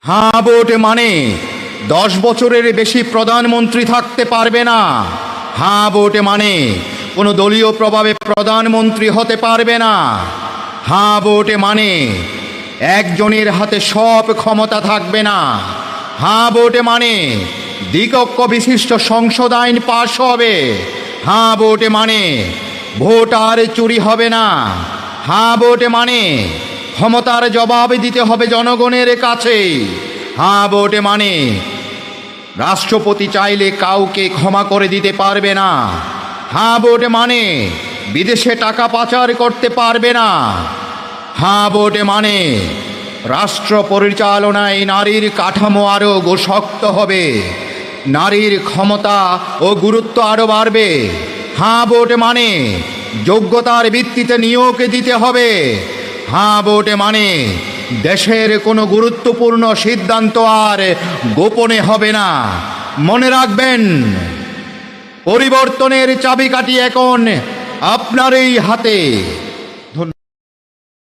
হ্যাঁ ভোট মানে 10 বছরের বেশি প্রধানমন্ত্রী থাকতে পারবে না। হ্যাঁ ভোট মানে কোনো দলীয় প্রভাবে প্রধানমন্ত্রী হতে পারবে না। হ্যাঁ ভোট মানে একজনের হাতে সব ক্ষমতা থাকবে না। হ্যাঁ ভোট মানে দ্বিকক্ষ বিশিষ্ট সংসদ আইন পাশ হবে। হ্যাঁ ভোট মানে ভোট আর চুরি হবে না। হ্যাঁ ভোট মানে ক্ষমতার জবাব দিতে হবে জনগণের কাছে। হ্যাঁ ভোট মানে রাষ্ট্রপতি চাইলে কাউকে ক্ষমা করে দিতে পারবে না। হ্যাঁ ভোট মানে বিদেশে টাকা পাচার করতে পারবে না। হ্যাঁ ভোট মানে রাষ্ট্র পরিচালনায় নারীর কাঠামো আরও শক্ত হবে, নারীর ক্ষমতা ও গুরুত্ব আরও বাড়বে। হ্যাঁ ভোট মানে যোগ্যতার ভিত্তিতে নিয়োগ দিতে হবে। হ্যাঁ ভোট মানে দেশের কোনো গুরুত্বপূর্ণ সিদ্ধান্ত আর গোপনে হবে না। মনে রাখবেন, পরিবর্তনের চাবিকাঠি এখন আপনারই হাতে।